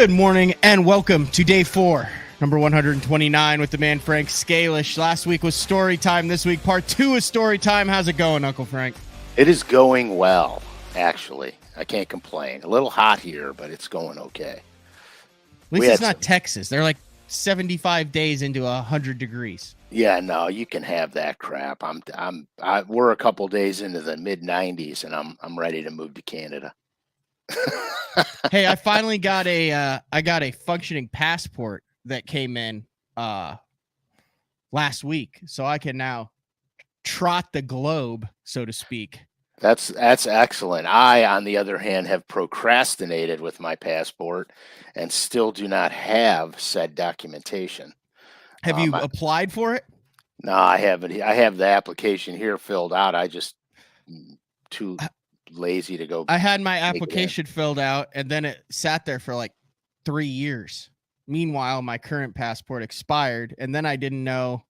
Good morning and welcome to day 4, number 129 with the man Frank Scalish. Last week was story time. This week, part 2 is story time. How's it going, Uncle Frank? It is going well, actually. I can't complain. A little hot here, but it's going okay. At least it's not Texas. They're like 75 days into 100 degrees. Yeah, no, you can have that crap. We're a couple days into the mid 90s, and I'm ready to move to Canada. Hey, I finally got a functioning passport that came in last week, so I can now trot the globe, so to speak. That's excellent. I, on the other hand, have procrastinated with my passport and still do not have said documentation. Have you applied for it? No, I haven't. I have the application here filled out. I just too lazy to go. I had my application filled out, and then it sat there for like 3 years. Meanwhile, my current passport expired, and then I didn't know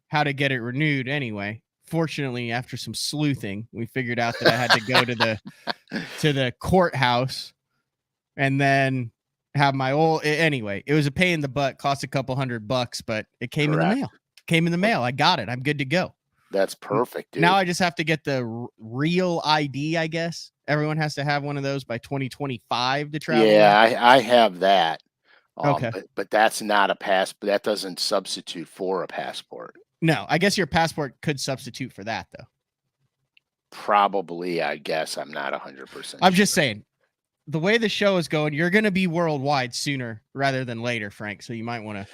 how to get it renewed anyway. Fortunately, after some sleuthing, we figured out that I had to go to the courthouse and then have my old. Anyway, it was a pain in the butt, cost a couple $100, but it came in the mail. Came in the mail. I got it. I'm good to go. That's perfect, dude. Now I just have to get the real ID, I guess. Everyone has to have one of those by 2025 to travel. Yeah, I have that. Okay. But that's not a passport. That doesn't substitute for a passport. No, I guess your passport could substitute for that, though. Probably, I guess. I'm not 100%. I'm just saying, the way the show is going, you're going to be worldwide sooner rather than later, Frank. So you might want to.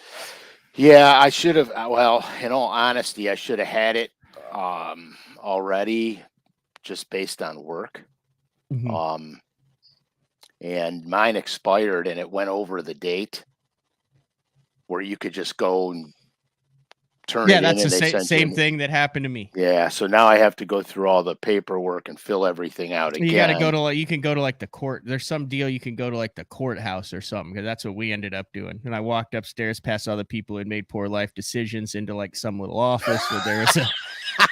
Yeah, I should have. Well, in all honesty, I should have had it already, just based on work. Mm-hmm. And mine expired, and it went over the date where you could just go and turn it in. Yeah, that's the same thing that happened to me. Yeah, so now I have to go through all the paperwork and fill everything out again. You got to go to you can go to like the court. There's some deal you can go to like the courthouse or something, because that's what we ended up doing. And I walked upstairs past all the people who had made poor life decisions into like some little office where there was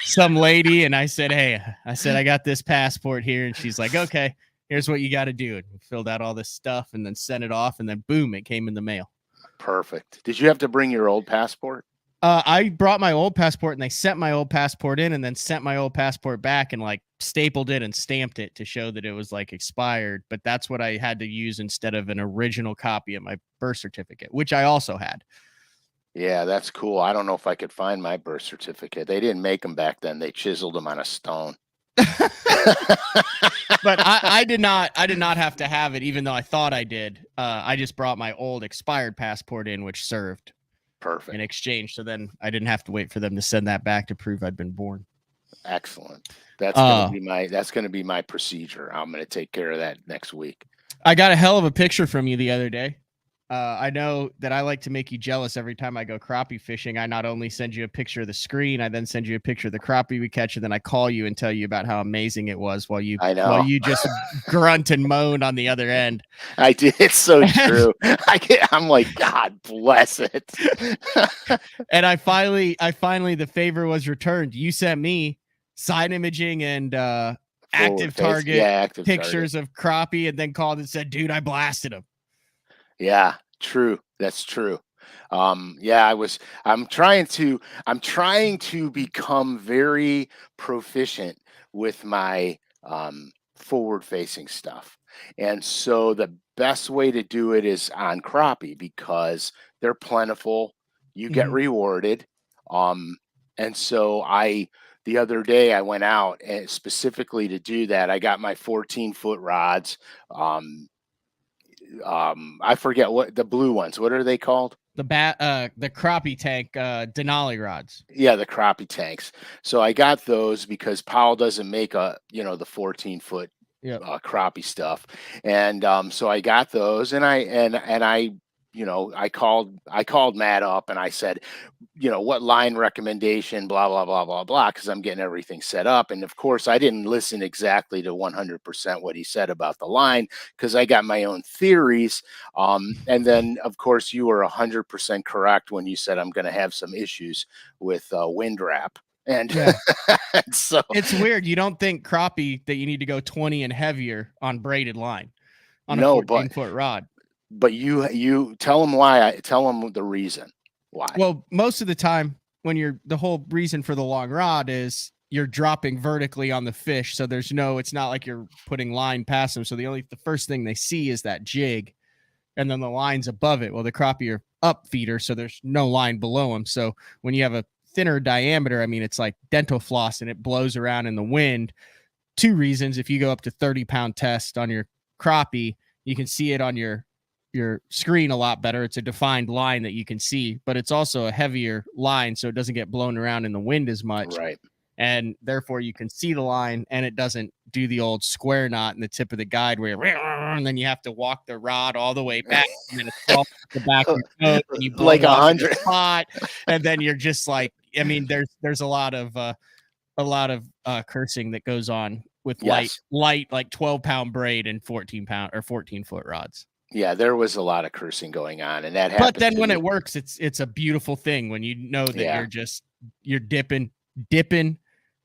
some lady, and I said, "Hey, I got this passport here," and she's like, "Okay, here's what you got to do." And we filled out all this stuff and then sent it off, and then boom, it came in the mail. Perfect. Did you have to bring your old passport? I brought my old passport, and they sent my old passport in and then sent my old passport back and like stapled it and stamped it to show that it was like expired. But that's what I had to use instead of an original copy of my birth certificate, which I also had. Yeah, that's cool. I don't know if I could find my birth certificate. They didn't make them back then. They chiseled them on a stone. But I did not have to have it, even though I thought I did. I just brought my old expired passport in, which served. Perfect. In exchange, so then I didn't have to wait for them to send that back to prove I'd been born. Excellent. That's gonna be my procedure. I'm gonna take care of that next week. I got a hell of a picture from you the other day. I know that I like to make you jealous every time I go crappie fishing. I not only send you a picture of the screen, I then send you a picture of the crappie we catch, and then I call you and tell you about how amazing it was while you just grunt and moan on the other end. I did. It's so true. I'm like, God bless it. And I finally, the favor was returned. You sent me side imaging and active target pictures of crappie, and then called and said, "Dude, I blasted him." Yeah, true. That's true. I'm trying to become very proficient with my forward facing stuff. And so the best way to do it is on crappie, because they're plentiful. You get rewarded. And so the other day I went out and specifically to do that. I got my 14-foot rods. I forget what the blue ones. What are they called? The crappie tank Denali rods. Yeah, the crappie tanks. So I got those because Powell doesn't make the 14-foot crappie stuff, and so I got those, and I called Matt up and I said, what line recommendation, blah, blah, blah, blah, blah, because I'm getting everything set up. And of course, I didn't listen exactly to 100% what he said about the line, because I got my own theories. And then, of course, you were 100% correct when you said I'm going to have some issues with wind wrap. And so it's weird. You don't think crappie that you need to go 20 and heavier on braided line on a 14-foot rod. but you tell them why. Tell them the reason why. Well, most of the time when the whole reason for the long rod is you're dropping vertically on the fish. So it's not like you're putting line past them. So the first thing they see is that jig and then the line's above it. Well, the crappie are up feeder, so there's no line below them. So when you have a thinner diameter, I mean, it's like dental floss and it blows around in the wind. 2 reasons. If you go up to 30-pound test on your crappie, you can see it on your screen a lot better. It's a defined line that you can see, but it's also a heavier line, so it doesn't get blown around in the wind as much. Right. And therefore you can see the line, and it doesn't do the old square knot in the tip of the guide where and then you have to walk the rod all the way back and then it's all the back of your boat and you blow like 100 spot, and then you're just like, I mean, there's a lot of cursing that goes on with light like 12-pound braid and 14-pound or 14-foot rods. Yeah, there was a lot of cursing going on, and that happened. But then when it works, it's a beautiful thing when you know that you're dipping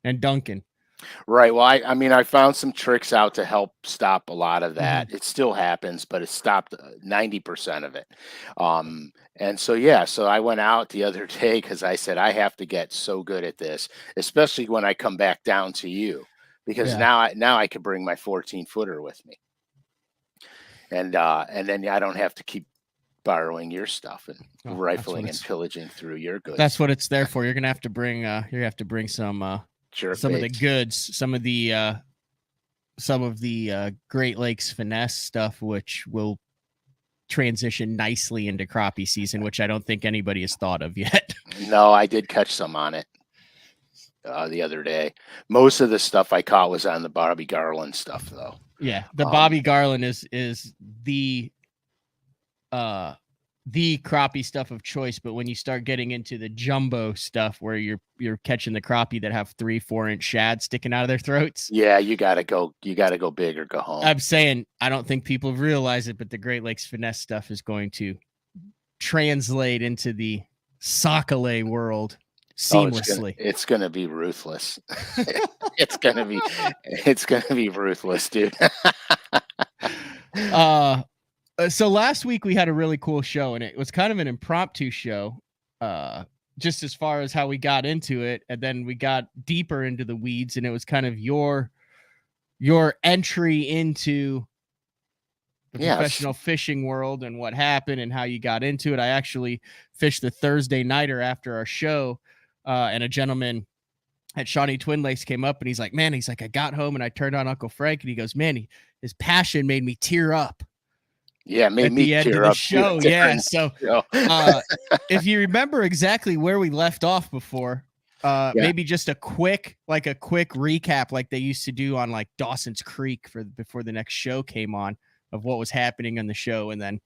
and dunking. Right. Well, I mean, I found some tricks out to help stop a lot of that. It still happens, but it stopped 90% of it. And so I went out the other day because I said I have to get so good at this, especially when I come back down to you, because now I can bring my 14-footer with me, and then I don't have to keep borrowing your stuff and rifling and pillaging through your goods. That's what it's there for. You're gonna have to bring some of the goods, some of the Great Lakes finesse stuff, which will transition nicely into crappie season, which I don't think anybody has thought of yet. No, I did catch some on it the other day. Most of the stuff I caught was on the Bobby Garland stuff, though. Yeah, the Bobby Garland is the crappie stuff of choice, but when you start getting into the jumbo stuff where you're catching the crappie that have 3-4 inch shad sticking out of their throats, you gotta go big or go home. I'm saying, I don't think people realize it, but the Great Lakes finesse stuff is going to translate into the Sac-a-lay world seamlessly. It's gonna be ruthless. it's gonna be ruthless, dude. So last week we had a really cool show, and it was kind of an impromptu show, just as far as how we got into it. And then we got deeper into the weeds, and it was kind of your entry into the professional fishing world and what happened and how you got into it. I actually fished the Thursday nighter after our show, and a gentleman at Shawnee Twin Lakes came up, and he's like, I got home and I turned on Uncle Frank, and he goes, man, his passion made me tear up. Yeah, made me tear up. Show. Yeah. So if you remember exactly where we left off before, maybe just a quick recap like they used to do on like Dawson's Creek before the next show came on, of what was happening on the show, and then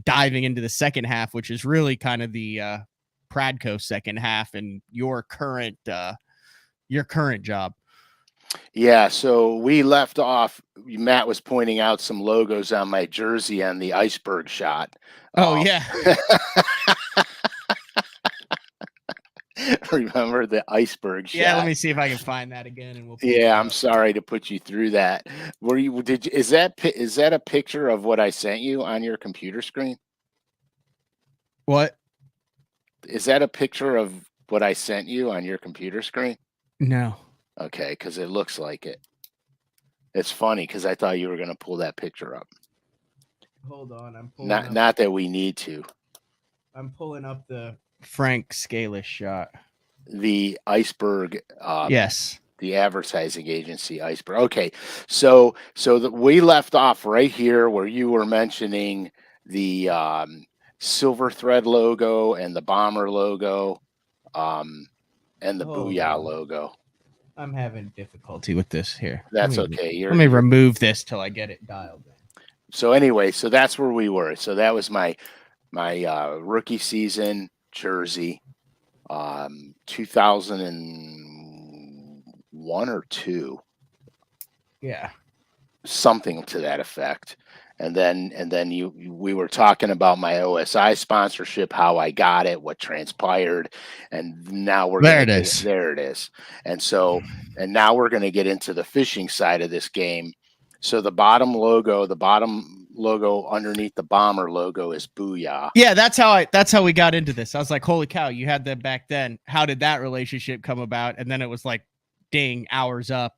diving into the second half, which is really kind of the Pradco second half and your current job. Yeah, so we left off. Matt was pointing out some logos on my jersey on the iceberg shot. Oh, yeah. Remember the iceberg shot? Yeah, let me see if I can find that again. And I'm sorry to put you through that. Is that a picture of what I sent you on your computer screen? What? Is that a picture of what I sent you on your computer screen? No. Okay, because it looks like it. It's funny because I thought you were going to pull that picture up. Hold on, I'm pulling. Not that we need to. I'm pulling up the Frank Scalish shot. The iceberg. Yes. The advertising agency iceberg. Okay, so we left off right here where you were mentioning the Silver Thread logo and the Bomber logo, and the Booyah logo. I'm having difficulty with this here. That's okay. Let me remove this till I get it dialed in. So anyway, so that's where we were. So that was my rookie season jersey, 2001 or 2. Yeah. Something to that effect. And then we were talking about my OSI sponsorship, how I got it, what transpired, and now there it is. And now we're going to get into the fishing side of this game. So the bottom logo, the bottom logo underneath the bomber logo is Booyah. Yeah, that's how we got into this. I was like, holy cow, you had them back then. How did that relationship come about? And then it was like, dang, hours up.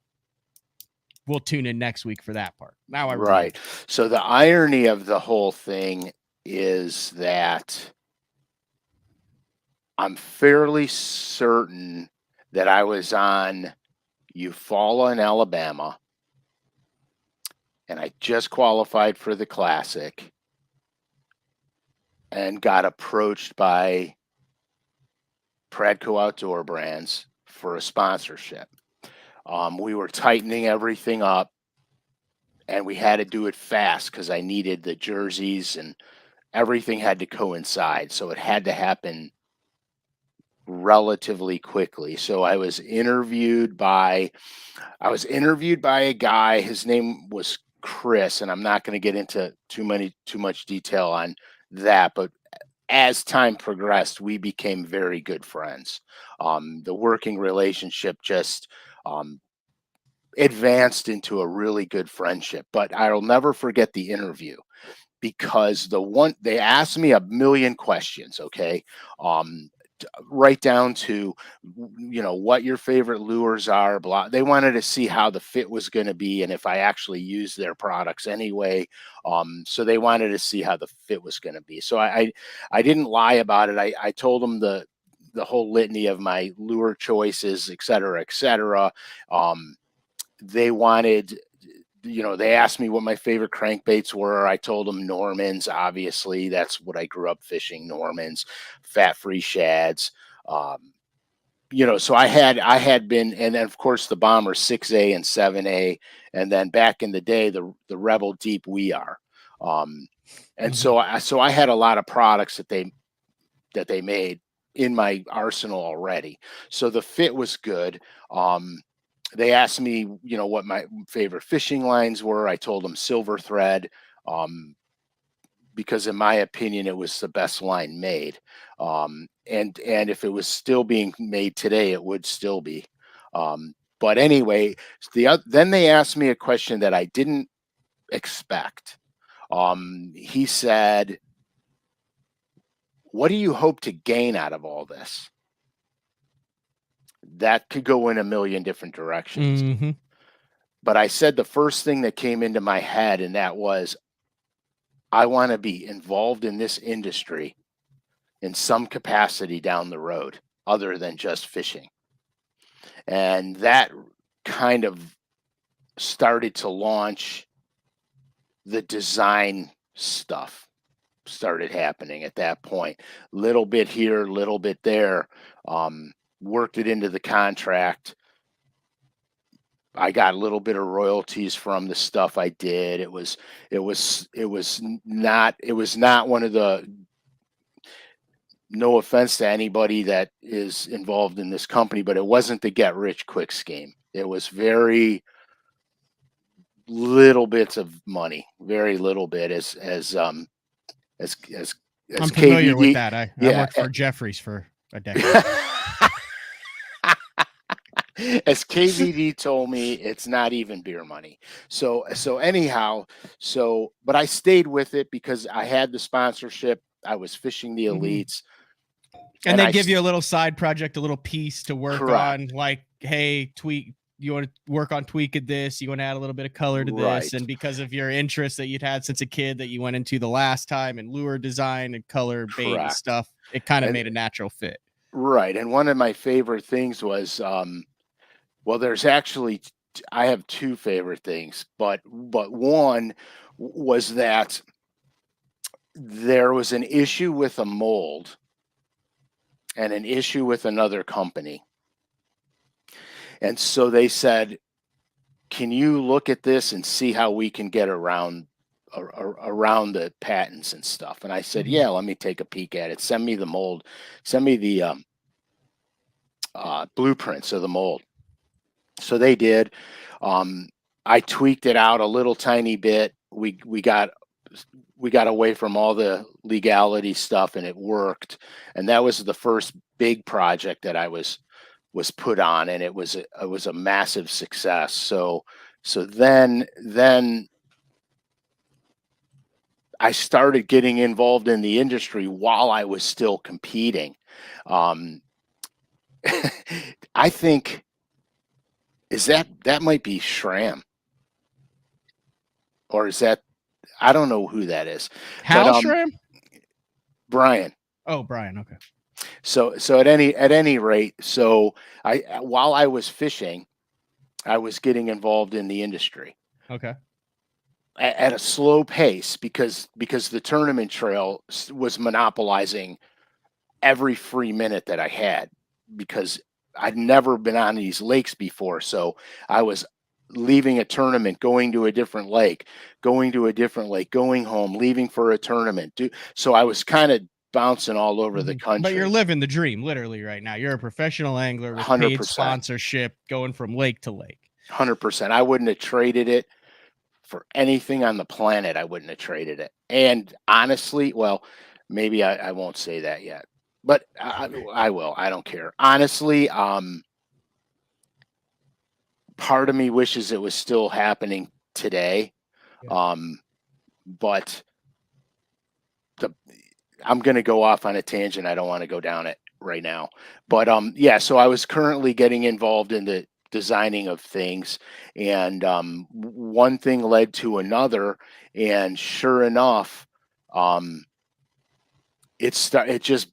We'll tune in next week for that part. Now I remember. Right. So the irony of the whole thing is that I'm fairly certain that I was on Eufaula in Alabama, and I just qualified for the Classic and got approached by Pradco Outdoor Brands for a sponsorship. We were tightening everything up, and we had to do it fast because I needed the jerseys and everything had to coincide. So it had to happen relatively quickly. So I was interviewed by a guy. His name was Chris, and I'm not going to get into too much detail on that, but as time progressed, we became very good friends. The working relationship just advanced into a really good friendship. But I'll never forget the interview because they asked me a million questions. Okay. Right down to, what your favorite lures are, blah. They wanted to see how the fit was going to be and if I actually used their products anyway. So they wanted to see how the fit was going to be. So I didn't lie about it. I told them the whole litany of my lure choices, et cetera, et cetera. They wanted, they asked me what my favorite crankbaits were. I told them Normans, obviously. That's what I grew up fishing, Normans, fat-free shads. So I had been, and then of course the Bomber 6A and 7A, and then back in the day, the Rebel Deep We Are. And so I had a lot of products that they made in my arsenal already. So the fit was good. They asked me, what my favorite fishing lines were. I told them Silver Thread, because in my opinion, it was the best line made. And if it was still being made today, it would still be. But anyway, then they asked me a question that I didn't expect. He said, "What do you hope to gain out of all this?" That could go in a million different directions. But I said the first thing that came into my head, and that was, I want to be involved in this industry in some capacity down the road, other than just fishing. And that kind of started to launch the design stuff. Started happening at that point. Little bit here, little bit there. Worked it into the contract. I got a little bit of royalties from the stuff I did. It was not one of the, no offense to anybody that is involved in this company, but it wasn't the get rich quick scheme. It was very little bits of money, very little bit as I'm KVD, familiar with that. I worked for Jeffries for a decade. As KVD told me, it's not even beer money. So anyhow, but I stayed with it because I had the sponsorship. I was fishing the elites. And they give you a little side project, a little piece to work on, like, hey, you want to work on tweaking this, you want to add a little bit of color to this. And because of your interest that you'd had since a kid that you went into the last time, and lure design and color bait and stuff, it kind of made a natural fit. Right. And one of my favorite things was, there's actually, I have two favorite things, but one was that there was an issue with a mold and an issue with another company. And so they said, can you look at this and see how we can get around the patents and stuff? And I said, yeah, let me take a peek at it. Send me the mold. Send me the blueprints of the mold. So they did. I tweaked it out a little tiny bit. We got away from all the legality stuff, and it worked. And that was the first big project that I was put on, and it was a massive success. So then I started getting involved in the industry while I was still competing. I think that might be Shram, or is that, I don't know who that is. But Hal Shram? Brian. Oh, Brian. Okay. So at any rate, so while I was fishing, I was getting involved in the industry. Okay. At a slow pace, because the tournament trail was monopolizing every free minute that I had, because I'd never been on these lakes before. So I was leaving a tournament, going to a different lake, going to a different lake, going home, leaving for a tournament. So I was kind of bouncing all over the country. But you're living the dream literally right now. You're a professional angler with 100%. paid sponsorship, going from lake to lake. 100%. I wouldn't have traded it for anything on the planet. I wouldn't have traded it. And honestly, well, maybe I won't say that yet, but I will. I don't care. Honestly, part of me wishes it was still happening today. Yeah. But I'm going to go off on a tangent. I don't want to go down it right now. But yeah, so I was currently getting involved in the designing of things, and one thing led to another, and sure enough, it just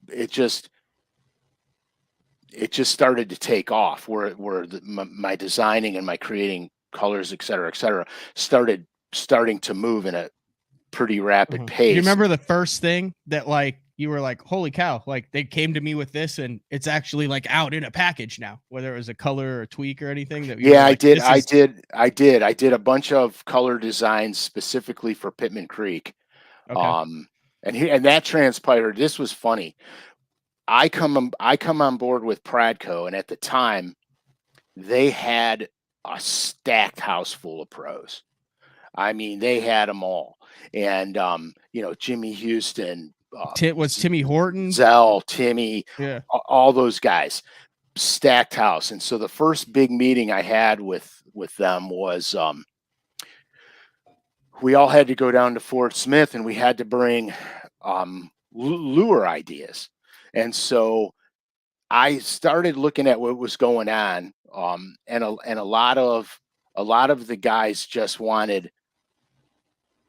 started to take off, where my designing and my creating colors, et cetera, starting to move in a pretty rapid pace. You remember the first thing that, like, you were like, holy cow, like they came to me with this and it's actually like out in a package now, whether it was a color or a tweak or anything that yeah, like, I did a bunch of color designs specifically for Pittman Creek. Okay. And that transpired. This was funny. I come on board with Pradco, and at the time they had a stacked house full of pros. I mean, they had them all. And Jimmy Houston, was Timmy Horton, Zell, Timmy, yeah, all those guys, stacked house. And so the first big meeting I had with them was we all had to go down to Fort Smith, and we had to bring lure ideas. And so I started looking at what was going on, and a lot of the guys just wanted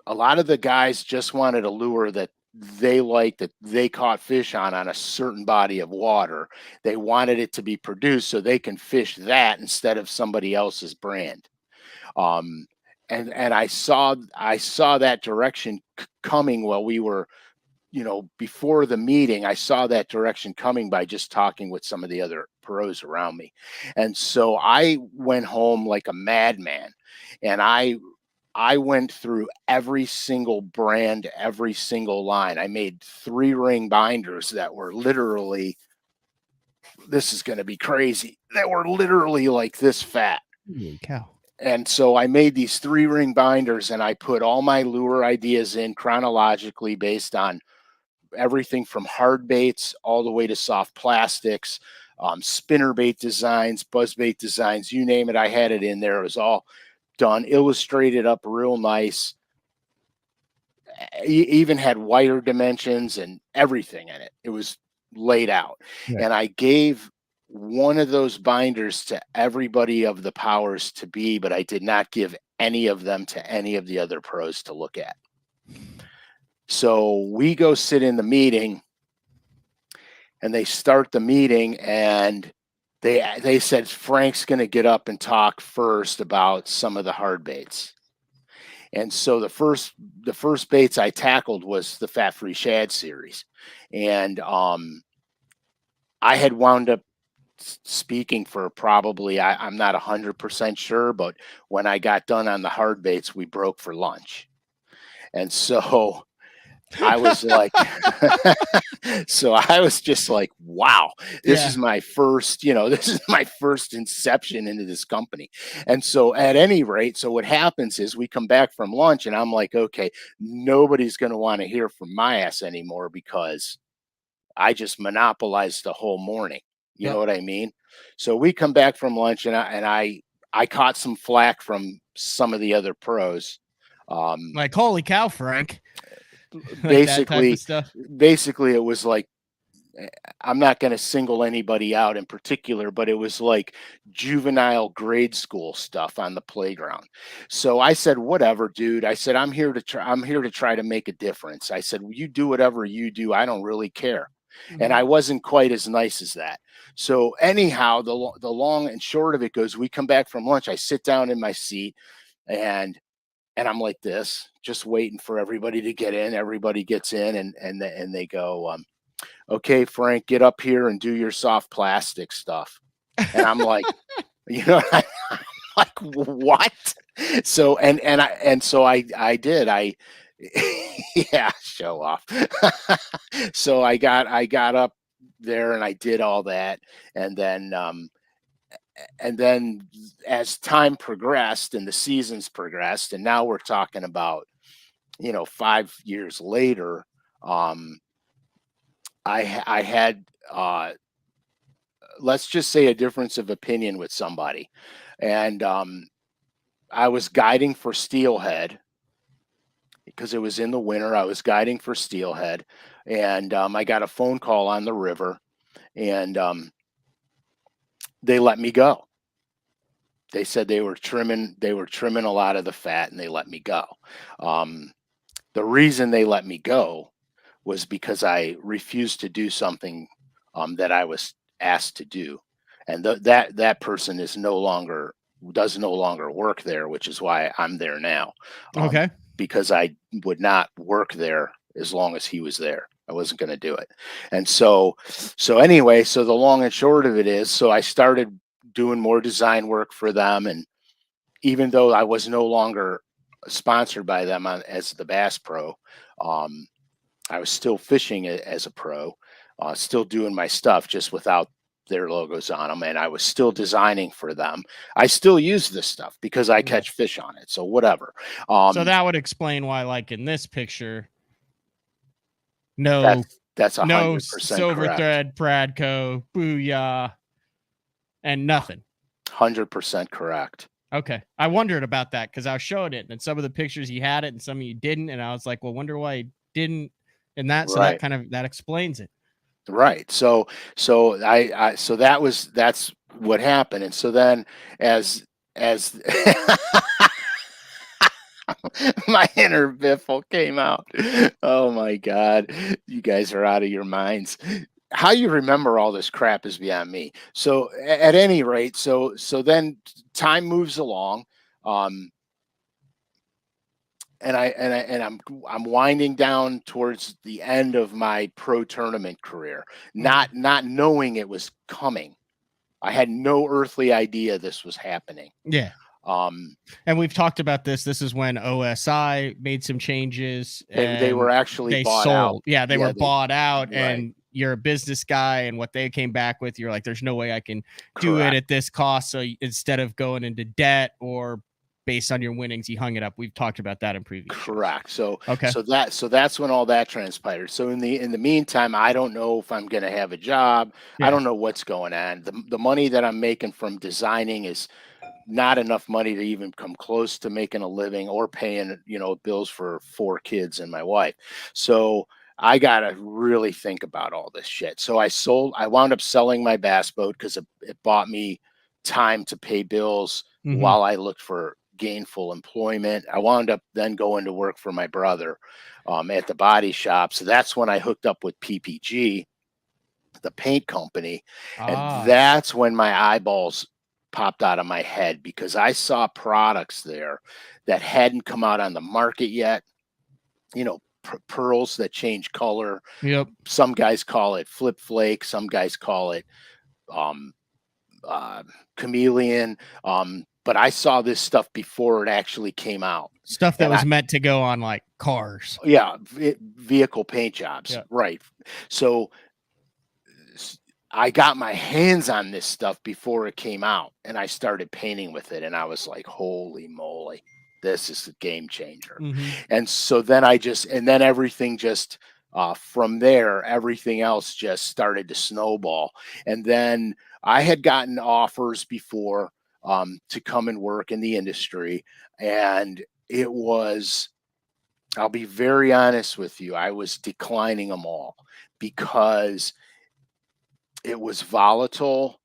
a lure that they liked, that they caught fish on a certain body of water. They wanted it to be produced so they can fish that instead of somebody else's brand. And I saw that direction coming while we were, before the meeting. I saw that direction coming by just talking with some of the other pros around me. And so I went home like a madman, and I went through every single brand, every single line. I made 3-ring binders that were literally, this is going to be crazy, that were literally like this fat. Holy cow. And so I made these 3-ring binders, and I put all my lure ideas in chronologically based on everything from hard baits all the way to soft plastics, spinner bait designs, buzz bait designs, you name it. I had it in there. It was all done, illustrated up real nice. Even had wire dimensions and everything in it. It was laid out. Yeah. And I gave one of those binders to everybody of the powers to be, but I did not give any of them to any of the other pros to look at. So we go sit in the meeting, and they start the meeting, and they said Frank's going to get up and talk first about some of the hard baits. And so the first baits I tackled was the Fat Free Shad series. And I had wound up speaking for probably, I'm not 100% sure, but when I got done on the hard baits, we broke for lunch. And so I was like, so I was just like, wow, this is my first, this is my first inception into this company. And so at any rate, so what happens is we come back from lunch, and I'm like, okay, nobody's going to want to hear from my ass anymore, because I just monopolized the whole morning. You know what I mean? So we come back from lunch, and I caught some flack from some of the other pros. Like, holy cow, Frank. Like that type of basically, stuff. basically it was like, I'm not going to single anybody out in particular, but it was like juvenile grade school stuff on the playground. So I said, whatever, dude. I said, I'm here to try to make a difference. I said, you do whatever you do. I don't really care. And I wasn't quite as nice as that. So anyhow, the long and short of it goes, we come back from lunch. I sit down in my seat and I'm like this, just waiting for everybody to get in. Everybody gets in and they go, okay, Frank, get up here and do your soft plastic stuff. And I'm like, you know, I'm like, what? So, I did, yeah, show off. So I got up there and I did all that. And then as time progressed and the seasons progressed, and now we're talking about, 5 years later, I had, let's just say, a difference of opinion with somebody. And I was guiding for steelhead because it was in the winter. I was guiding for steelhead, and I got a phone call on the river, and they let me go. They said they were trimming a lot of the fat, and they let me go. Um, the reason they let me go was because I refused to do something that I was asked to do, and that person does no longer work there, which is why I'm there now. Okay. Because I would not work there as long as he was there. I wasn't going to do it, and so anyway, so the long and short of it is, so I started doing more design work for them, and even though I was no longer sponsored by them as the Bass Pro, um, I was still fishing as a pro, still doing my stuff just without their logos on them, and I was still designing for them. I still use this stuff because I Yeah. catch fish on it, so whatever. So that would explain why, like in this picture, no that's no 100% silver correct. thread Pradco, booyah, and nothing. 100% correct. Okay. I wondered about that because I was showing it, and some of the pictures he had it and some of you didn't, and I was like, well, wonder why he didn't, and that, so that Right. kind of, that explains it. Right. So that's what happened. And so then as my inner Biffle came out. Oh my God. You guys are out of your minds. How you remember all this crap is beyond me. So at any rate, so then time moves along. Um, I'm winding down towards the end of my pro tournament career, not knowing it was coming. I had no earthly idea this was happening. Yeah. And we've talked about this. This is when OSI made some changes, They were and actually they bought out. sold. Yeah, they were bought out, right. and you're a business guy, and what they came back with, you're like, there's no way I can do it Correct. at this cost. So instead of going into debt or based on your winnings, he hung it up. We've talked about that in previous Correct. shows. So Okay. so that's when all that transpired. So in the meantime, I don't know if I'm going to have a job. I Yeah. don't know what's going on. The money that I'm making from designing is not enough money to even come close to making a living or paying, bills for 4 kids and my wife. So I got to really think about all this shit. So I wound up selling my bass boat because it bought me time to pay bills while I looked for gainful employment. I wound up then going to work for my brother at the body shop. So that's when I hooked up with PPG, the paint company. And that's when my eyeballs popped out of my head because I saw products there that hadn't come out on the market yet. Pearls that change color. Yep. Some guys call it flip flake. Some guys call it um, chameleon. But I saw this stuff before it actually came out. Stuff that was meant to go on like cars. Yeah, vehicle paint jobs. Yeah. Right. So I got my hands on this stuff before it came out, and I started painting with it, and I was like, holy moly, this is a game changer. And so then then everything just from there, everything else just started to snowball. And then I had gotten offers before to come and work in the industry, and it was I'll be very honest with you. I was declining them all because it was volatile.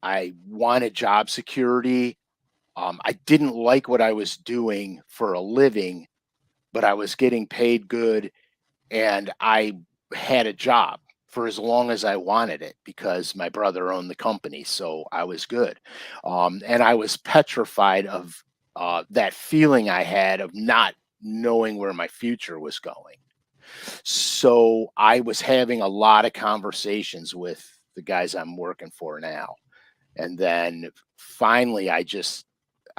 I wanted job security. I didn't like what I was doing for a living, but I was getting paid good, and I had a job for as long as I wanted it because my brother owned the company, so I was good. And I was petrified of that feeling I had of not knowing where my future was going. So I was having a lot of conversations with the guys I'm working for now. And then finally I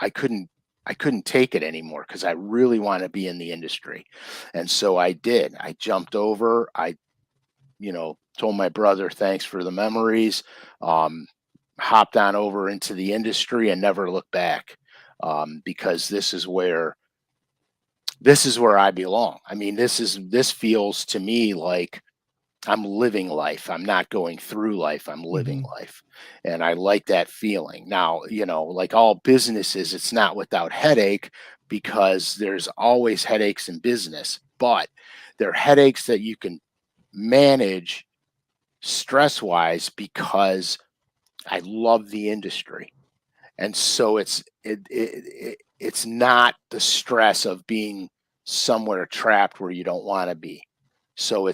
couldn't I couldn't take it anymore because I really want to be in the industry. And so I did. I jumped over. I, told my brother thanks for the memories. Um, Hopped on over into the industry and never looked back. Because this is where I belong. I mean, this feels to me like I'm living life. I'm not going through life. I'm living Hmm. life. And I like that feeling. Now, like all businesses, it's not without headache because there's always headaches in business, but they're headaches that you can manage stress wise because I love the industry. And so it's not the stress of being somewhere trapped where you don't want to be. So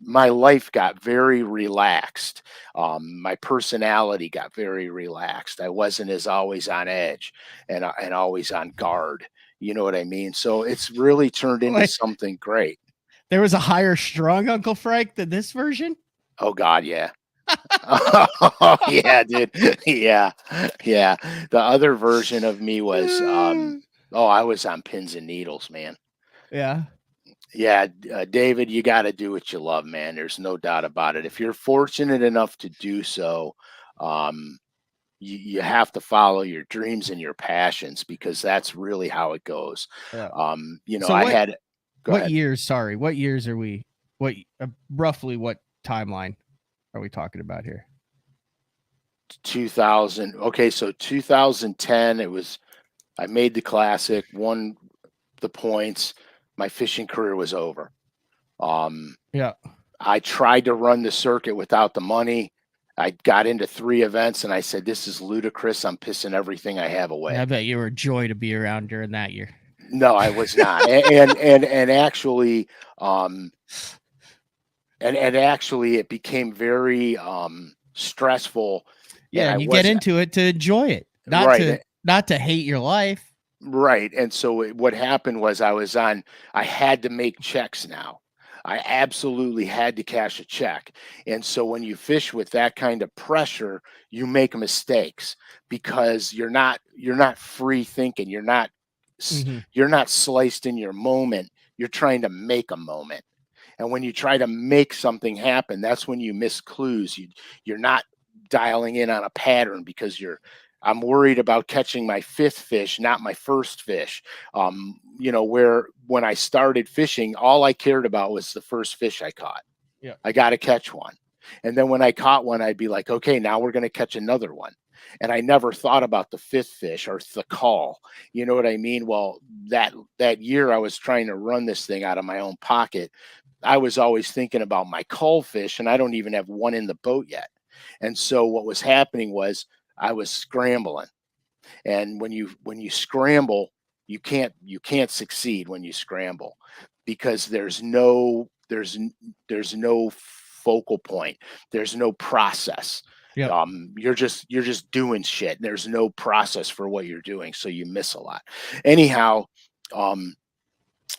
my life got very relaxed. My personality got very relaxed. I wasn't as always on edge and always on guard. You know what I mean? So it's really turned into Wait, something great. there was a higher strung Uncle Frank than this version. Oh God, yeah. Oh yeah, dude. Yeah. Yeah. The other version of me was I was on pins and needles, man. Yeah. Yeah, David, you got to do what you love, man. There's no doubt about it. If you're fortunate enough to do so, um, you have to follow your dreams and your passions because that's really how it goes. Yeah. So I had, go what ahead. years? Sorry, what years are we? What roughly what timeline are we talking about here? 2000. Okay, so 2010, I made the classic, won the points. My fishing career was over. Um, Yeah. I tried to run the circuit without the money. I got into 3 events and I said, this is ludicrous. I'm pissing everything I have I away. bet you were a joy to be around during that year. No, I was not. And actually, um, and actually it became very stressful and Yeah, I and you get wasn't into it to enjoy it, right. not to hate your life. Right, and so what happened was I had to make checks now. I absolutely had to cash a check. And so when you fish with that kind of pressure, you make mistakes because you're not free thinking. Hmm. You're not sliced in your moment. You're trying to make a moment. And when you try to make something happen, that's when you miss clues. You're not dialing in on a pattern because I'm worried about catching my 5th fish, not my first fish. Where when I started fishing, all I cared about was the first fish I caught. Yeah. I got to catch one. And then when I caught one, I'd be like, okay, now we're going to catch another one. And I never thought about the 5th fish or the call. You know what I mean? Well, that year I was trying to run this thing out of my own pocket. I was always thinking about my cull fish, and I don't even have one in the boat yet. And so what was happening was I was scrambling. And when you scramble, you can't succeed when you scramble because there's no focal point. There's no process. Yep. You're just doing shit. There's no process for what you're doing, so you miss a lot. Anyhow, um,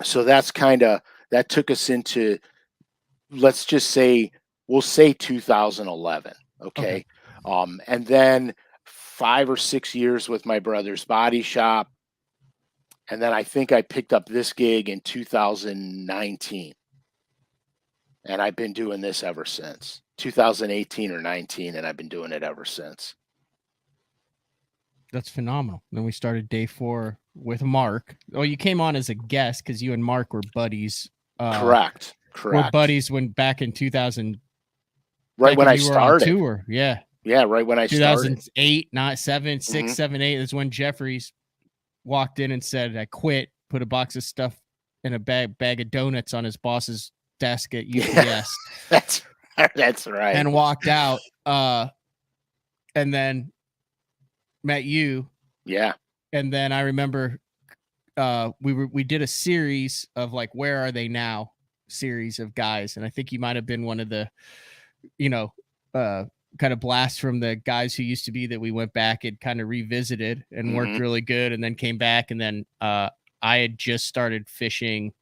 so that took us into, let's just say, we'll say 2011. Okay. Okay. And then 5 or 6 years with my brother's body shop. And then I think I picked up this gig in 2019. And I've been doing this ever since 2018 or 19. And I've been doing it ever since. That's phenomenal. Then we started day 4 with Mark. Oh, you came on as a guest because you and Mark were buddies. Correct. Were Correct. buddies when back in 2000. Right Back when when I you were on started. tour. Yeah. Yeah. Right when I started. 2008, not 7, 6, Mhm. 7, 8 is when Jeffries walked in and said, I quit, put a box of stuff in a bag of donuts on his boss's desk at UPS. That's right. And walked out. And then met you. Yeah. And then I remember we did a series of like Where Are They Now series of guys, and I think you might have been one of the, kind of blasts from the guys who used to be that we went back and kind of revisited and worked really good, and then came back. And then I had just started fishing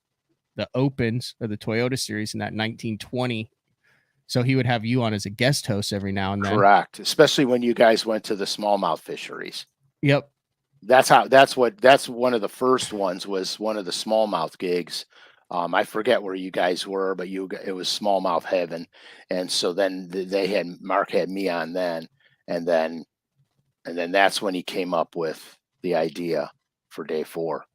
the Opens of the Toyota series in that 1920. So he would have you on as a guest host every now and then. Correct. Especially when you guys went to the smallmouth fisheries. Yep. That's one of the first ones, was one of the smallmouth gigs. I forget where you guys were, but it was smallmouth heaven. And so then Mark had me on then, and then that's when he came up with the idea for day 4.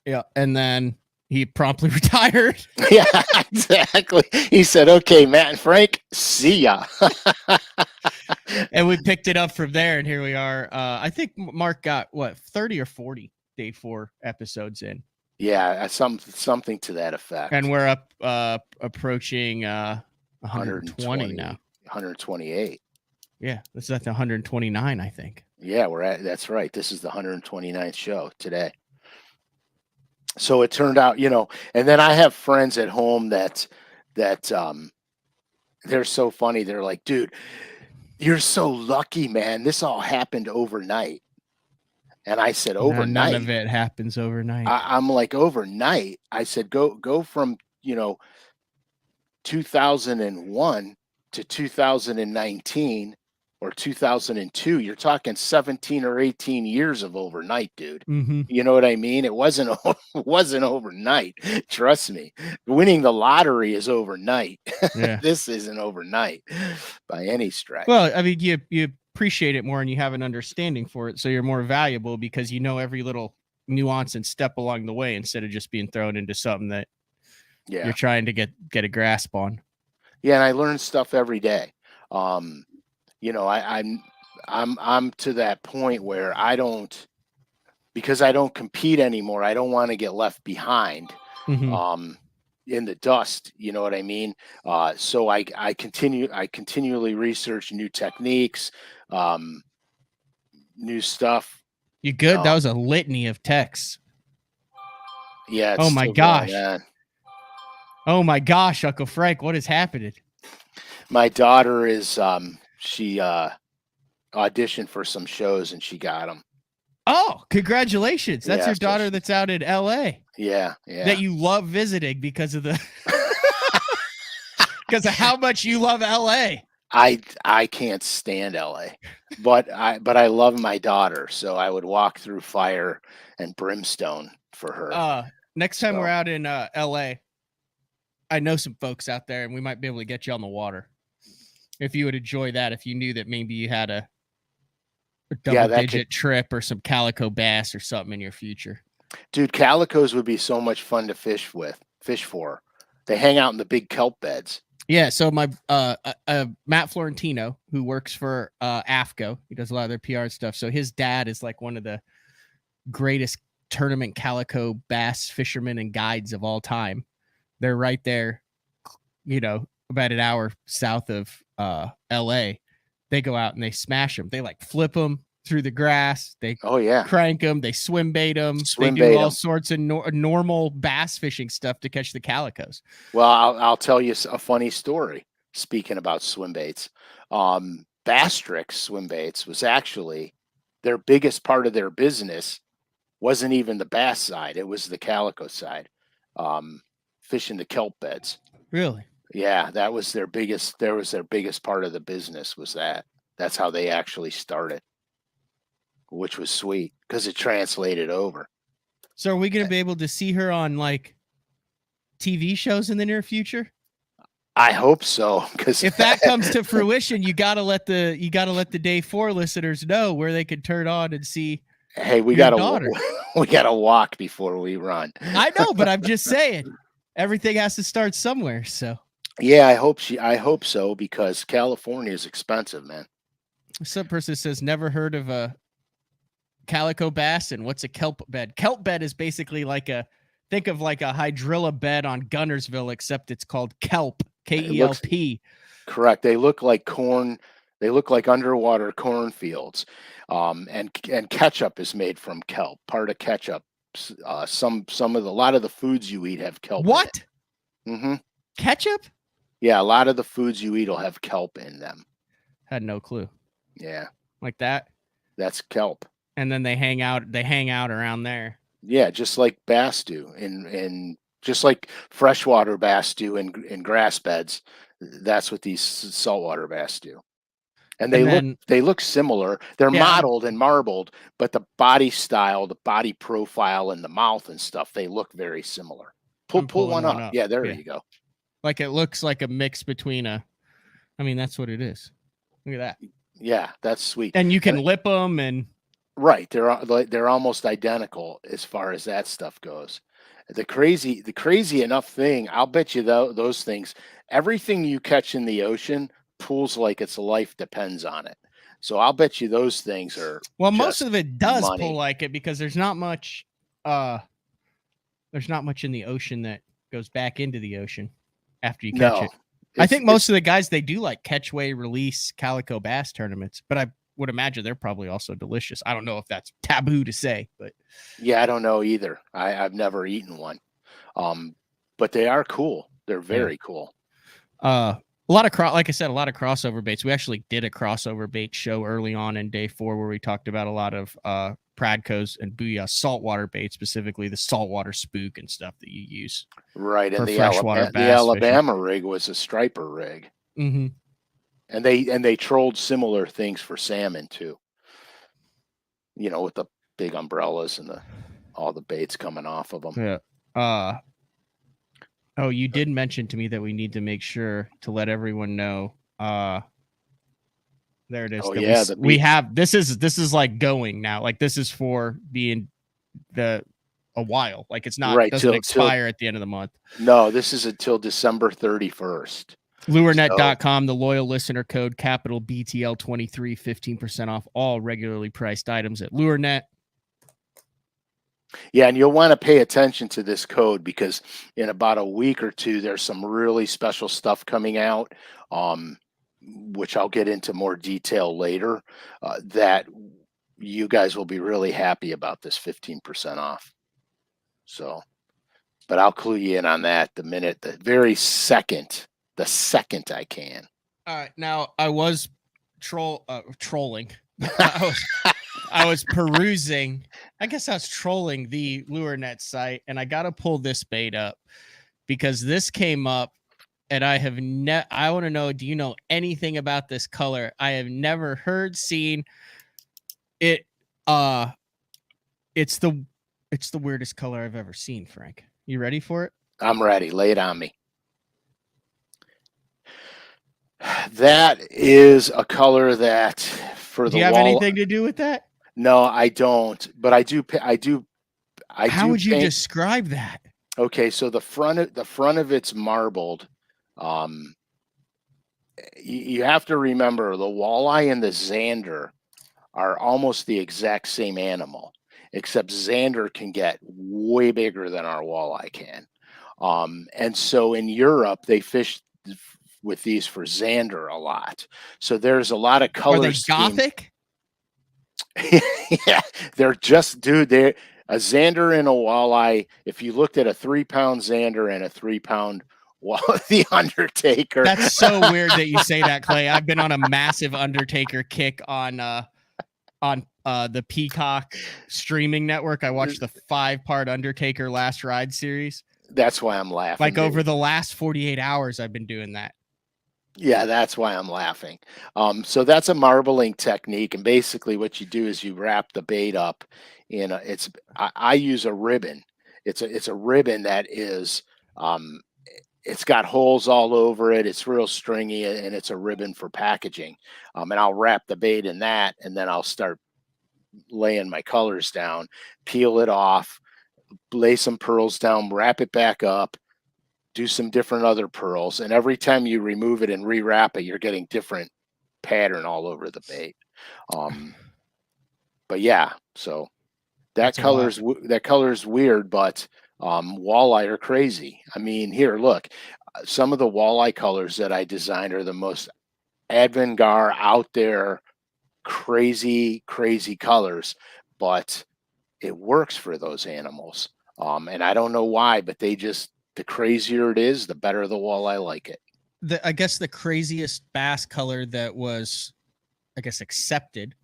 Yeah. And then he promptly retired. Yeah, exactly. He said, "Okay, Matt and Frank, see ya." And we picked it up from there, and here we are. I think Mark got 30 or 40 day 4 episodes in. Yeah, something to that effect. And we're up approaching 120 now. 128. Yeah, this is at the 129, I think. Yeah, that's right. This is the 129th show today. So it turned out, and then I have friends at home that they're so funny. They're like, "Dude, you're so lucky, man. This all happened overnight." And I said, "Overnight? None of it happens overnight." I'm like, "Overnight?" I said, go from, 2001 to 2019 or 2002. You're talking 17 or 18 years of overnight, dude. Mm-hmm. You know what I mean? It wasn't overnight. Trust me. Winning the lottery is overnight. Yeah. This isn't overnight by any stretch. Well, I mean, you appreciate it more, and you have an understanding for it, so you're more valuable because you know every little nuance and step along the way, instead of just being thrown into something that you're trying to get a grasp on. Yeah, and I learn stuff every day. I'm to that point where because I don't compete anymore, I don't want to get left behind in the dust. You know what I mean? So I continually research new techniques, new stuff. You good? That was a litany of texts. Yeah. Oh my gosh. Oh my gosh, Uncle Frank, what is happening? My daughter is she auditioned for some shows and she got them. Oh, congratulations. That's your daughter that's out in LA. Yeah. That you love visiting because of because of how much you love LA. I can't stand LA. But I love my daughter, so I would walk through fire and brimstone for her. Next time we're out in LA, I know some folks out there, and we might be able to get you on the water. If you would enjoy that, if you knew that maybe you had a double-digit trip or some calico bass or something in your future. Dude, calicos would be so much fun to fish for. They hang out in the big kelp beds. Yeah, so my Matt Florentino, who works for AFCO, he does a lot of their PR stuff. So his dad is like one of the greatest tournament calico bass fishermen and guides of all time. They're right there, about an hour south of LA. They go out and they smash them. They like flip them through the grass. They crank them. They swim bait them. They do all sorts of normal bass fishing stuff to catch the calicos. Well, I'll tell you a funny story. Speaking about swim baits, Bastrix swim baits was actually their biggest part of their business. Wasn't even the bass side; it was the calico side, fishing the kelp beds. Really? Yeah, that was their biggest. There was their biggest part of the business was that. That's how they actually started, which was sweet because it translated over. So, are we going to be able to see her on like TV shows in the near future? I hope so. Because if that comes to fruition, you gotta let the day 4 listeners know where they can turn on and see. Hey, we gotta walk before we run. I know, but I'm just saying, everything has to start somewhere. So. Yeah, I hope so, because California is expensive, man. Some person says never heard of a calico bass, and what's a kelp bed? Kelp bed is basically like a think of like a hydrilla bed on Gunnersville, except it's called kelp, It looks KELP. correct. They look like corn. They look like underwater cornfields. And ketchup is made from kelp. Part of ketchup. Some of a lot of the foods you eat have kelp in it. What? Mm-hmm. Ketchup? Yeah, a lot of the foods you eat will have kelp in them. Had no clue. Yeah, Like that. that's kelp. And then they hang out around there. Yeah, just like bass do, and just like freshwater bass do in grass beds. That's what these saltwater bass do. And they look similar. They're modeled and marbled, but the body style, the body profile, and the mouth and stuff, they look very similar. Pull one up. Yeah, there you go. Like it looks like a mix between I mean, that's what it is. Look at that. Yeah, that's sweet. And you can lip them and right. They're almost identical as far as that stuff goes. The crazy enough thing, I'll bet you those things, everything you catch in the ocean pools like its life depends on it. So I'll bet you those things are most of it does money. pull like it because there's not much in the ocean that goes back into the ocean after you catch it. I think most of the guys, they do like catch, weigh, release calico bass tournaments, but I would imagine they're probably also delicious. I don't know if that's taboo to say, but yeah, I don't know either. I've never eaten one. But they are cool. They're very cool. A lot of like I said, a lot of crossover baits. We actually did a crossover bait show early on in day 4 where we talked about a lot of Pradco's and Booyah saltwater bait, specifically the saltwater spook and stuff that you use. Right, and the Alabama rig was a striper rig. Mm-hmm. And they trolled similar things for salmon too. You know, with the big umbrellas and all the baits coming off of them. Yeah. Oh, you did mention to me that we need to make sure to let everyone know. There it is. Oh yeah, we have this is like going now. Like this is for being a while. Like it's not doesn't expire at the end of the month. No, this is until December 31st. Lurenet.com, the loyal listener code capital BTL23, 15% off all regularly priced items at Lurenet. Yeah, and you'll want to pay attention to this code because in about a week or two, there's some really special stuff coming out, which I'll get into more detail later, that you guys will be really happy about this 15% off. So, but I'll clue you in on that the very second I can. All right. Now, I was trolling. I was perusing. I guess I was trolling the LureNet site, and I got to pull this bait up because this came up, and I have I want to know, do you know anything about this color? I have never heard, seen it. It's the weirdest color I've ever seen, Frank. You ready for it? I'm ready. Lay it on me. That is a color that for the Do you have anything to do with that? No, I don't. But I do. How would you describe that? Okay, so the front of it's marbled. You have to remember the walleye and the zander are almost the exact same animal, except zander can get way bigger than our walleye can. And so in Europe, they fish with these for zander a lot. So there's a lot of color. Are they gothic? Yeah, they're just, dude, they're a zander and a walleye. If you looked at a 3-pound zander and a 3-pound the Undertaker. That's so weird that you say that, Clay. I've been on a massive Undertaker kick on the Peacock streaming network. I watched the 5-part Undertaker Last Ride series. That's why I'm laughing. Like over the last 48 hours, I've been doing that. Yeah, that's why I'm laughing. So that's a marbling technique, and basically what you do is you wrap the bait up in I use a ribbon. It's a ribbon that is it's got holes all over it. It's real stringy, and it's a ribbon for packaging. And I'll wrap the bait in that, and then I'll start laying my colors down, peel it off, lay some pearls down, wrap it back up, do some different other pearls. And every time you remove it and rewrap it, you're getting different pattern all over the bait. But yeah, so that color's weird, but Walleye are crazy. I mean, here, look, some of the walleye colors that I designed are the most avant-garde out there, crazy, crazy colors, but it works for those animals. And I don't know why, but the crazier it is, the better the walleye like it. I guess the craziest bass color that was, I guess, accepted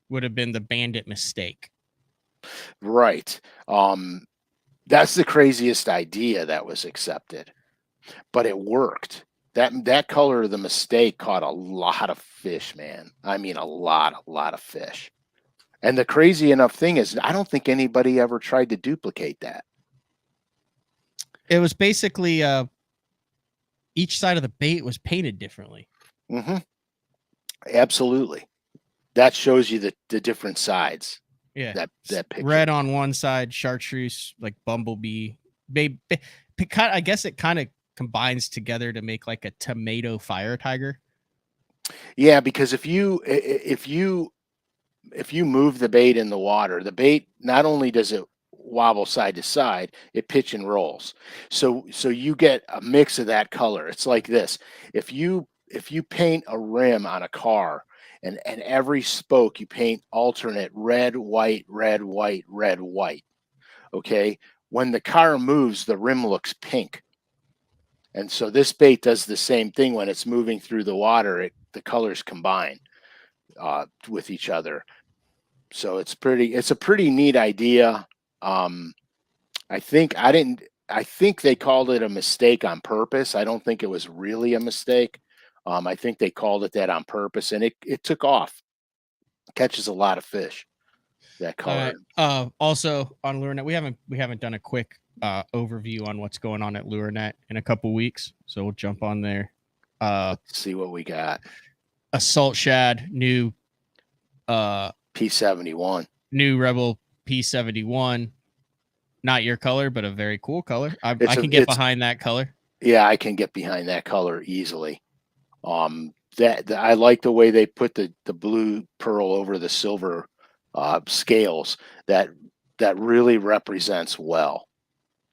would have been the bandit mistake. Right. That's the craziest idea that was accepted, but it worked. That color of the mistake caught a lot of fish, man. I mean, a lot of fish. And the crazy enough thing is, I don't think anybody ever tried to duplicate that. It was basically each side of the bait was painted differently. Mm-hmm. Absolutely. That shows you the different sides. Yeah. That picture. Red on one side, chartreuse, like bumblebee. I guess it kind of combines together to make like a tomato fire tiger. Yeah, because if you move the bait in the water, the bait not only does it wobble side to side, it pitch and rolls. So you get a mix of that color. It's like this. If you paint a rim on a car and every spoke you paint alternate red, white, red, white, red, white. Okay? When the car moves, the rim looks pink. And so this bait does the same thing when it's moving through the water. The colors combine with each other. So it's a pretty neat idea. I think they called it a mistake on purpose. I don't think it was really a mistake. I think they called it that on purpose, and it took off. Catches a lot of fish. That color. Also on LureNet, we haven't done a quick overview on what's going on at LureNet in a couple weeks, so we'll jump on there. Let's see what we got. Assault Shad, new P71, new Rebel P71. Not your color, but a very cool color. I can get behind that color. Yeah, I can get behind that color easily. I like the way they put the blue pearl over the silver scales. That really represents well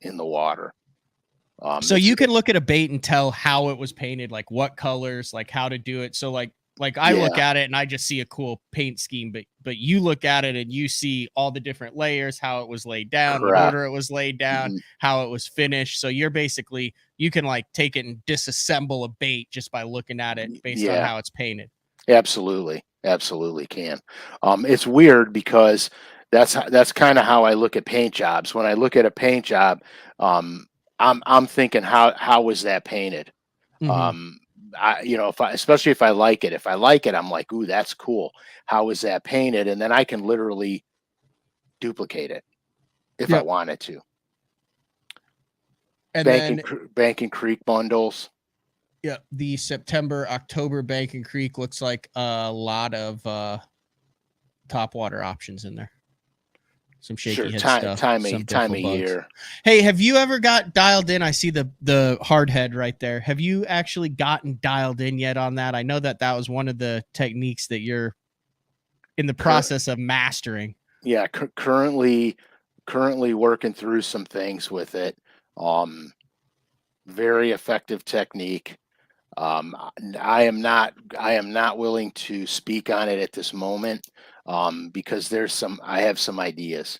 in the water. So you can look at a bait and tell how it was painted, like what colors, like how to do it. So like I look at it and I just see a cool paint scheme, but you look at it and you see all the different layers, how it was laid down, Correct. what order it was laid down, how it was finished. So you can like take it and disassemble a bait just by looking at it based on how it's painted. Absolutely can. It's weird because that's kind of how I look at paint jobs. When I look at a paint job, I'm thinking how was that painted? Especially if I like it. If I like it, I'm like, ooh, that's cool. How is that painted? And then I can literally duplicate it if I wanted to. And Banking Creek bundles. Yeah, the September, October Banking Creek looks like a lot of top water options in there. Some shaky head stuff. Time of year. Hey, have you ever got dialed in? I see the hard head right there. Have you actually gotten dialed in yet on that? I know that was one of the techniques that you're in the process of mastering. Yeah, currently working through some things with it. Very effective technique. I am not willing to speak on it at this moment because I have some ideas,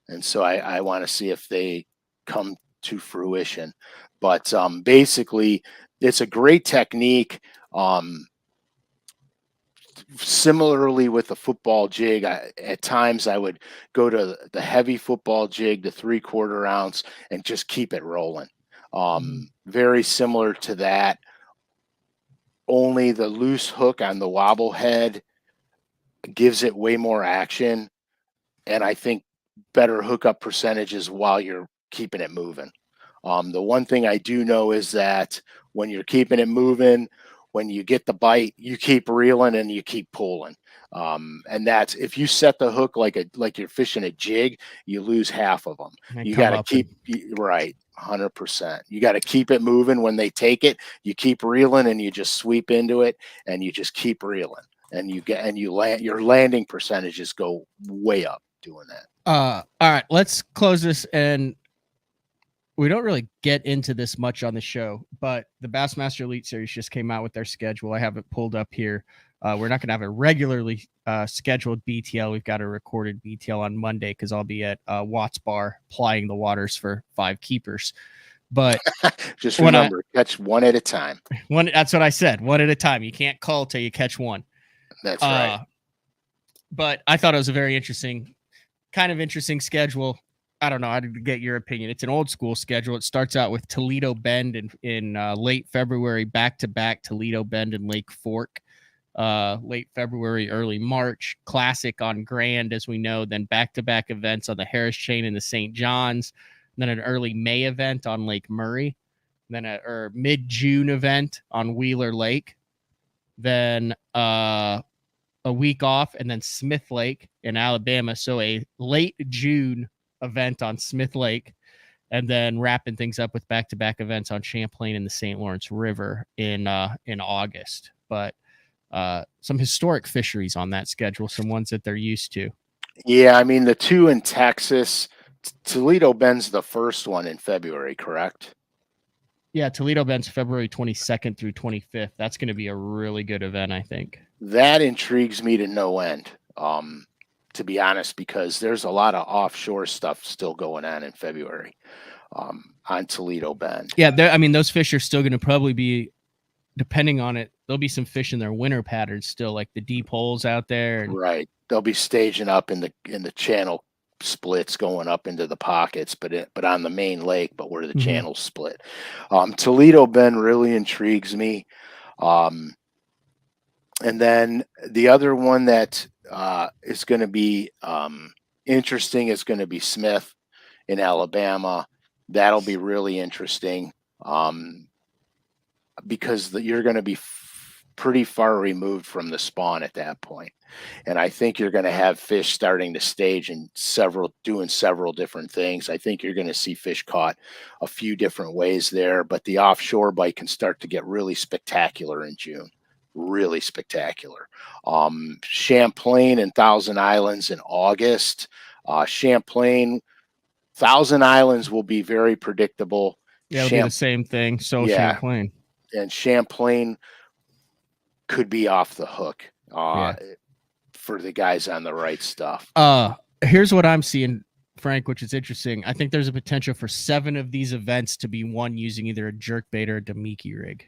and so I want to see if they come to fruition. But basically, it's a great technique. Similarly with the football jig, at times I would go to the heavy football jig, the 3/4 ounce, and just keep it rolling. Very similar to that. Only the loose hook on the wobble head gives it way more action, and I think better hookup percentages while you're keeping it moving. The one thing I do know is that when you're keeping it moving, when you get the bite, you keep reeling and you keep pulling. And that's if you set the hook like you're fishing a jig, you lose half of them. You got to keep right. 100%. You got to keep it moving. When they take it, you keep reeling and you just sweep into it and you just keep reeling and your landing percentages go way up doing that. All right, let's close this and we don't really get into this much on the show, but the Bassmaster Elite Series just came out with their schedule. I have it pulled up here. We're not going to have a regularly scheduled BTL. We've got a recorded BTL on Monday because I'll be at Watts Bar plying the waters for 5 keepers. But just remember, catch one at a time. That's what I said. One at a time. You can't call till you catch one. That's right. But I thought it was a very interesting schedule. I don't know. I didn't get your opinion. It's an old school schedule. It starts out with Toledo Bend in late February, back-to-back Toledo Bend and Lake Fork. Late February, early March. Classic on Grand, as we know. Then back-to-back events on the Harris Chain and the St. John's. Then an early May event on Lake Murray. Then a mid-June event on Wheeler Lake. Then a week off, and then Smith Lake in Alabama. So a late June event on Smith Lake, and then wrapping things up with back-to-back events on Champlain and the St. Lawrence River in August. But some historic fisheries on that schedule, some ones that they're used to. Yeah, I mean, the 2 in Texas, Toledo Bend's the first one in February, correct? Yeah, Toledo Bend's February 22nd through 25th. That's going to be a really good event, I think. That intrigues me to no end, to be honest, because there's a lot of offshore stuff still going on in February on Toledo Bend. Yeah, I mean, those fish are still going to probably be, depending on it, there'll be some fish in their winter patterns still, like the deep holes out there. Right. They'll be staging up in the channel splits going up into the pockets, but on the main lake, but where the channels split. Toledo Bend really intrigues me. And then the other one that is going to be interesting is going to be Smith in Alabama. That'll be really interesting because you're going to be pretty far removed from the spawn at that point. And I think you're going to have fish starting to stage and doing several different things. I think you're going to see fish caught a few different ways there, but the offshore bite can start to get really spectacular in June. Really spectacular. Champlain and Thousand Islands in August. Champlain, Thousand Islands will be very predictable. Yeah, it'll be the same thing. So yeah. Champlain. And Champlain could be off the hook for the guys on the right stuff. Here's what I'm seeing, Frank, which is interesting. I think there's a potential for 7 of these events to be won using either a jerkbait or a Damiki rig.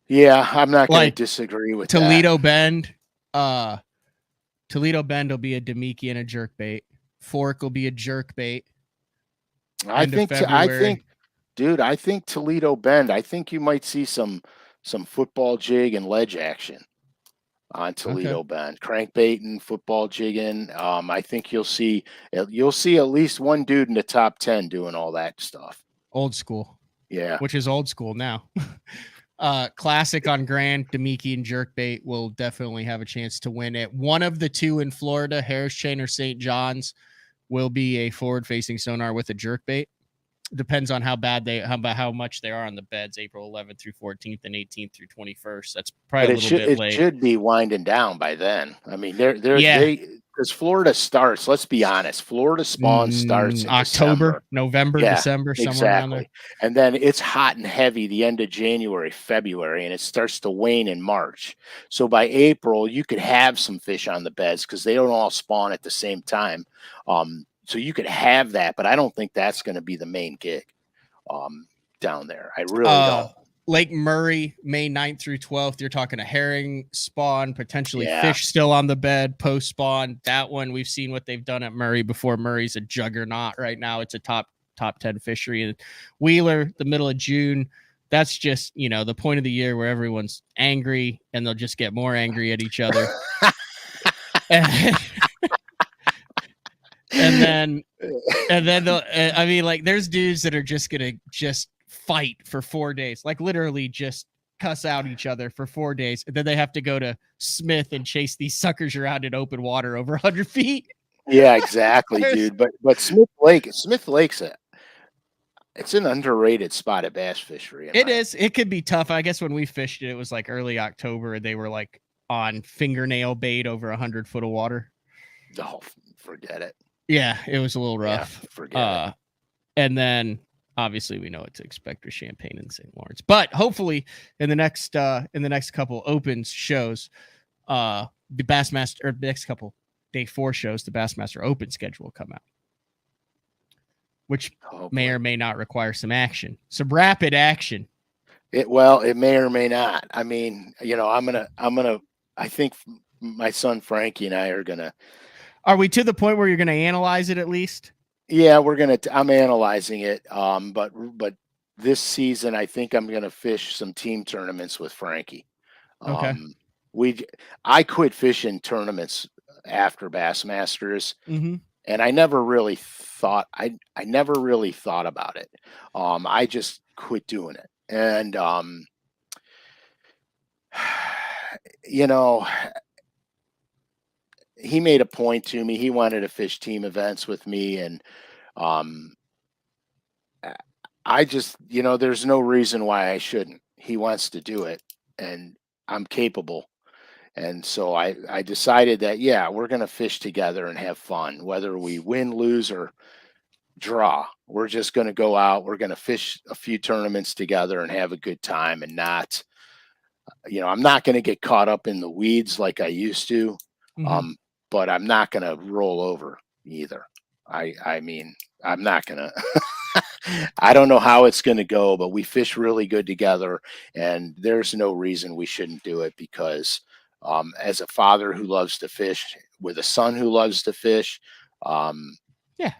Yeah, I'm not going to disagree with Toledo Bend. Toledo Bend will be a Damiki and a jerkbait. Fork will be a jerkbait. I think, Toledo Bend, I think you might see some football jig and ledge action on Toledo Bend. Crankbaiting, football jigging. I think you'll see at least one dude in the top 10 doing all that stuff. Old school. Yeah. Which is old school now. Classic on Grand, Damiki and jerkbait will definitely have a chance to win it. One of the 2 in Florida, Harris Chain or St. John's, will be a forward-facing sonar with a jerkbait. Depends on how much they are on the beds, April 11th through 14th and 18th through 21st. That's probably a little bit late. It should be winding down by then. I mean, because Florida starts, let's be honest, Florida spawn starts in October, November, December, somewhere around there. And then it's hot and heavy the end of January, February, and it starts to wane in March. So by April, you could have some fish on the beds because they don't all spawn at the same time. So you could have that, but I don't think that's going to be the main gig down there. I really don't. Lake Murray, May 9th through 12th. You're talking a herring spawn, potentially fish still on the bed, post spawn. That one, we've seen what they've done at Murray before. Murray's a juggernaut right now. It's a top 10 fishery. And Wheeler, the middle of June. That's just, the point of the year where everyone's angry and they'll just get more angry at each other. And then there's dudes that are just gonna fight for 4 days, like literally just cuss out each other for 4 days, and then they have to go to Smith and chase these suckers around in open water over 100 feet. Yeah, exactly, dude. But Smith Lake's it's an underrated spotted bass fishery. It is. It could be tough. I guess when we fished it, it was like early October, and they were like on fingernail bait over 100 foot of water. Oh, forget it. Yeah, it was a little rough. Yeah, forget it. And then obviously we know what to expect with Champaign and St. Lawrence. But hopefully in the next couple Opens shows, the Bassmaster, or the next couple day 4 shows, the Bassmaster Open schedule will come out, which may or may not require some action, some rapid action. It may or may not. I mean, I think my son Frankie and I are gonna. Are we to the point where you're gonna analyze it at least? Yeah, I'm analyzing it. But this season, I think I'm gonna fish some team tournaments with Frankie. Okay. I quit fishing tournaments after Bassmasters, Mm-hmm. and I never really thought about it. I just quit doing it, and he made a point to me. He wanted to fish team events with me, and I just, there's no reason why I shouldn't. He wants to do it, and I'm capable. And so I decided that, yeah, we're going to fish together and have fun, whether we win, lose, or draw. We're just going to go out. We're going to fish a few tournaments together and have a good time, and not, I'm not going to get caught up in the weeds like I used to. Mm-hmm. But I'm not going to roll over either. I mean, I'm not going to, I don't know how it's going to go, but we fish really good together, and there's no reason we shouldn't do it, because as a father who loves to fish with a son who loves to fish, yeah,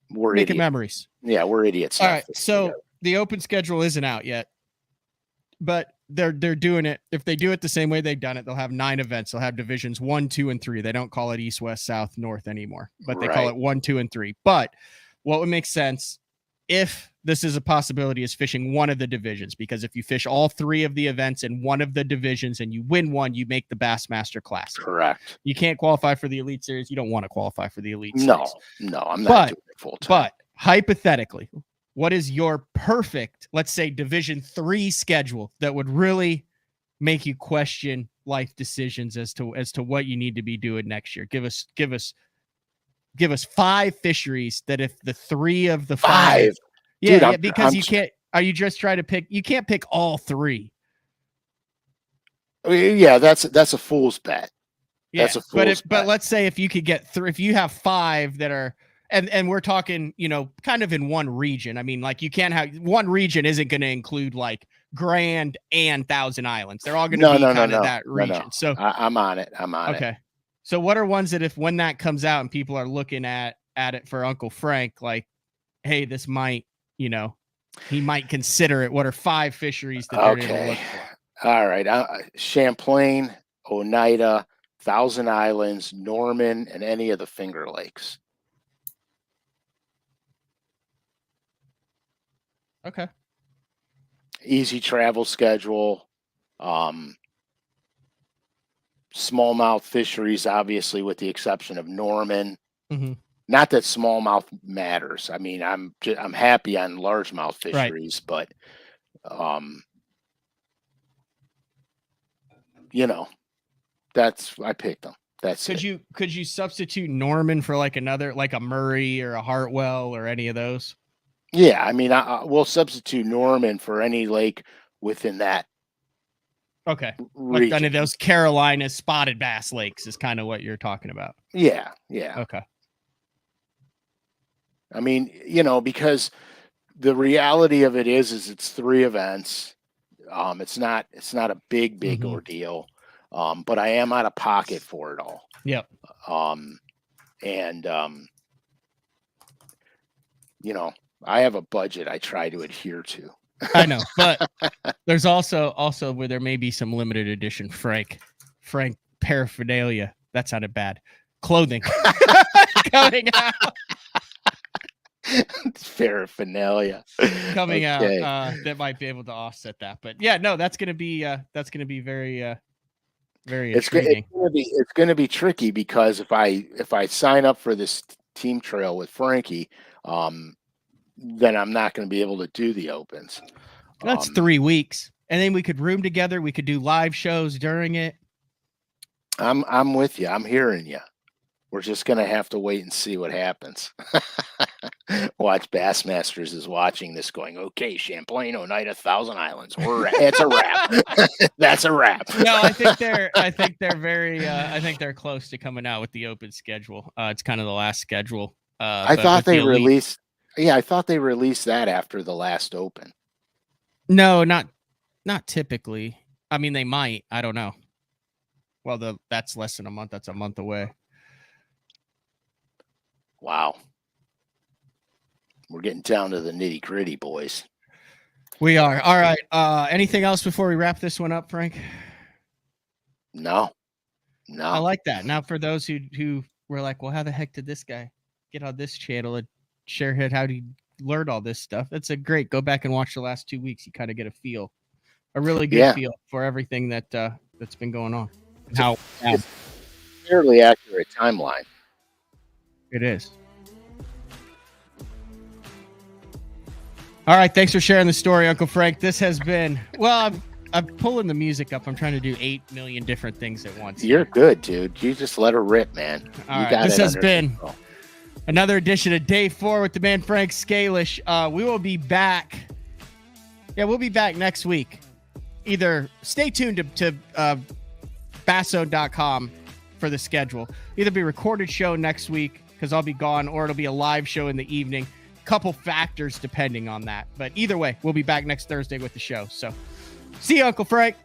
we're making idiots. Memories. Yeah, we're idiots. All right, so the Open schedule isn't out yet, but they're doing it. If they do it the same way they've done it, they'll have 9 events. They'll have divisions 1, 2, and 3. They don't call it East, West, South, North anymore, but they call it 1, 2, and 3. But what would make sense, if this is a possibility, is fishing one of the divisions, because if you fish all 3 of the events in one of the divisions and you win one, you make the Bassmaster Classic. Correct. You can't qualify for the Elite Series. You don't want to qualify for the Elite Series. No, I'm not doing it full time. But hypothetically, what is your perfect, let's say, Division 3 schedule that would really make you question life decisions as to what you need to be doing next year? Give us 5 fisheries that, if the 3 of the 5, because you can't. Are you just trying to pick? You can't pick all 3. Yeah, that's a fool's bet. Yeah, but let's say if you could get 3, if you have 5 that are. And we're talking, kind of in one region. I mean, like, you can't have one region isn't going to include like Grand and Thousand Islands. They're all going to be kind of that region. So I'm on it. Okay. So what are ones that, if when that comes out and people are looking at it for Uncle Frank, like, hey, this might, he might consider it. What are 5 fisheries that they're going to look for? All right. Champlain, Oneida, Thousand Islands, Norman, and any of the Finger Lakes. Okay. Easy travel schedule. Smallmouth fisheries, obviously, with the exception of Norman. Mm-hmm. Not that smallmouth matters. I mean, I'm happy on largemouth fisheries, right. But I picked them. Could you substitute Norman for like another, like a Murray or a Hartwell or any of those? Yeah, I mean, we'll substitute Norman for any lake within that. Okay, region. Like any of those Carolina spotted bass lakes is kind of what you're talking about. Yeah. Okay. I mean, because the reality of it is it's 3 events. It's not a big mm-hmm. ordeal. But I am out of pocket for it all. Yep. I have a budget I try to adhere to. I know, but there's also where there may be some limited edition Frank paraphernalia. That sounded bad. Clothing coming out. Paraphernalia coming out that might be able to offset that. But yeah, no, that's gonna be very intriguing. It's gonna be tricky, because if I sign up for this team trail with Frankie, then I'm not going to be able to do the Opens. That's 3 weeks, and then we could room together. We could do live shows during it. I'm with you. I'm hearing you. We're just going to have to wait and see what happens. Watch Bassmasters is watching this going, okay, Champlain, Oneida, 1,000 Islands. It's a wrap. That's a wrap. No, I think they're close to coming out with the open schedule. It's kind of the last schedule. I thought they released. Yeah, I thought they released that after the last Open. No, not typically. I mean, they might. I don't know. Well, that's less than a month. That's a month away. Wow. We're getting down to the nitty gritty, boys. We are. All right. Anything else before we wrap this one up, Frank? No. I like that. Now, for those who were like, well, how the heck did this guy get on this channel and share how do you learn all this stuff? That's a great. Go back and watch the last 2 weeks. You kind of get a really good feel for everything that's been going on. It's a fairly accurate timeline. It is. All right. Thanks for sharing the story, Uncle Frank. This has been, well, I'm pulling the music up. I'm trying to do 8 million different things at once. You're good, dude. You just let her rip, man. All right. This has been another edition of Day 4 with the man Frank Scalish. We will be back. Yeah, we'll be back next week. Either stay tuned to basszone.com for the schedule. Either be a recorded show next week because I'll be gone, or it'll be a live show in the evening. Couple factors depending on that. But either way, we'll be back next Thursday with the show. So see you, Uncle Frank.